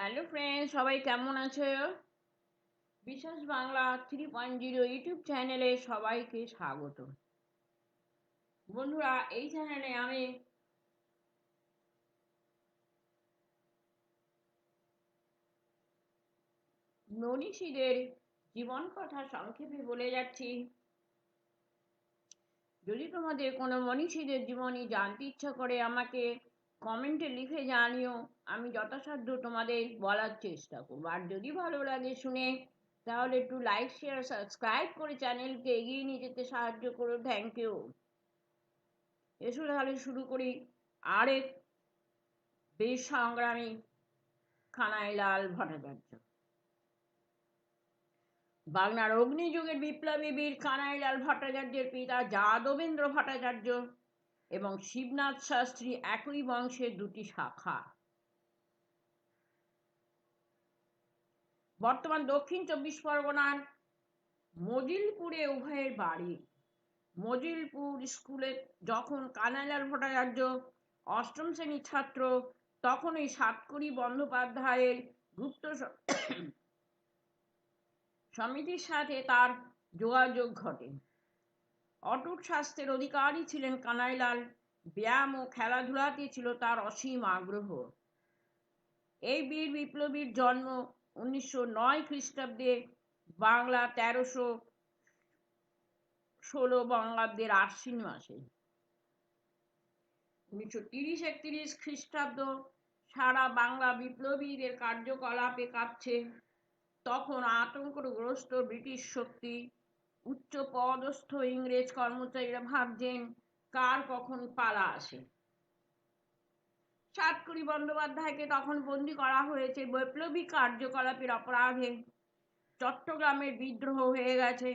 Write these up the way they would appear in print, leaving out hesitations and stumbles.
Hello friends, সবাই কেমন আছো? বিশ্বাস বাংলা 3.0 ইউটিউব চ্যানেলে সবাইকে স্বাগত। বন্ধুরা, এই চ্যানেলে আমি মনীষীদের জীবন কথা সংক্ষেপে বলে যাচ্ছি। যদি তোমাদের কোনো মনীষীদের জীবনী জানতে ইচ্ছা করে আমাকে কমেন্টে লিখে জানিও, আমি যথাসাধ্য তোমাদের বলার চেষ্টা করবো। আর যদি ভালো লাগে শুনে, তাহলে একটু লাইক শেয়ার সাবস্ক্রাইব করে চ্যানেলকে এগিয়ে নিয়ে যেতে সাহায্য করো। Thank you. এসো তাহলে শুরু করি। আরেক বীর সংগ্রামী কানাইলাল ভট্টাচার্য। বাংলার অগ্নিযুগের বিপ্লবী বীর কানাইলাল ভট্টাচার্যের পিতা যাদবেন্দ্র ভট্টাচার্য এবং শিবনাথ শাস্ত্রী একই বংশের দুটি শাখা। বর্তমান দক্ষিণ 24 পরগনার মজিলপুরে উভয়ের বাড়ি। মজিলপুর স্কুলে যখন কানাইলাল ভট্টাচার্য অষ্টম শ্রেণীর ছাত্র, তখন এই সাতকড়ি বন্দ্যোপাধ্যায়ের গুপ্ত সমিতির সাথে তার যোগাযোগ ঘটে। অটুট স্বাস্থ্যের অধিকারী ছিলেন কানাইলাল। ব্যায়াম ও খেলাধুলাতে ছিল তার অসীম আগ্রহ। এই বীর বিপ্লবীর জন্ম 1909 খ্রিস্টাব্দে, বাংলা 1316 বঙ্গাব্দের আশ্বিন মাসে। 1930-31 খ্রিস্টাব্দ সারা বাংলা বিপ্লবীদের কার্যকলাপে কাঁপছে। তখন আতঙ্কগ্রস্ত ব্রিটিশ শক্তি, উচ্চ পদস্থ ইংরেজ কর্মচারীরা ভাবছেন কার কখন পালা আসে। সাতকড়ি বন্দ্যোপাধ্যায়কে তখন বন্দী করা হয়েছে বৈপ্লবিক কার্যকলাপের অপরাধে। চট্টগ্রামের বিদ্রোহ হয়ে গেছে,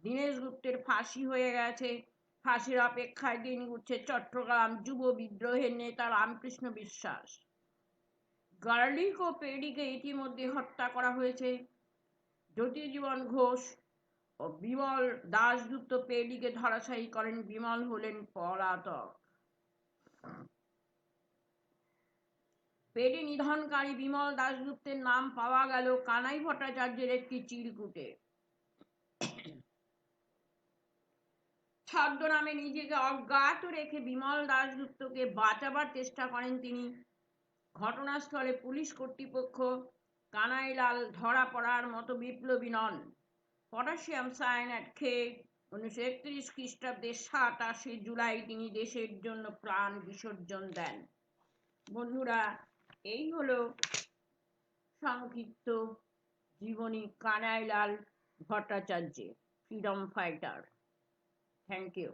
দীনেশ গুপ্তের ফাঁসি হয়ে গেছে। ফাঁসির অপেক্ষায় দিন গুচ্ছে চট্টগ্রাম যুব বিদ্রোহের নেতা রামকৃষ্ণ বিশ্বাস। গার্লিক ও পেডিকে ইতিমধ্যে হত্যা করা হয়েছে। জ্যোতিজীবন ঘোষ ও বিমল দাশগুপ্ত পেডিকে ধরাশায়ী করেন। বিমল হলেন পলাতক। পেডি নিধনকারী বিমল দাশগুপ্তের নাম পাওয়া গেল কানাই ভট্টাচার্যের একটি চিরকুটে। ছদ্মনামে নিজেকে অজ্ঞাত রেখে বিমল দাশগুপ্তকে বাঁচাবার চেষ্টা করেন তিনি। ঘটনাস্থলে পুলিশ কর্তৃপক্ষ কানাইলাল ধরা পড়ার মতো বিপ্লবী নন। পটাশিয়াম সায়ানাইড খেয়ে 1931 খ্রিস্টাব্দের 27 জুলাই তিনি দেশের জন্য প্রাণ বিসর্জন দেন। বন্ধুরা, এই হলো সংক্ষিপ্ত জীবনী কানাইলাল ভট্টাচার্যের, ফ্রিডম ফাইটার। Thank you.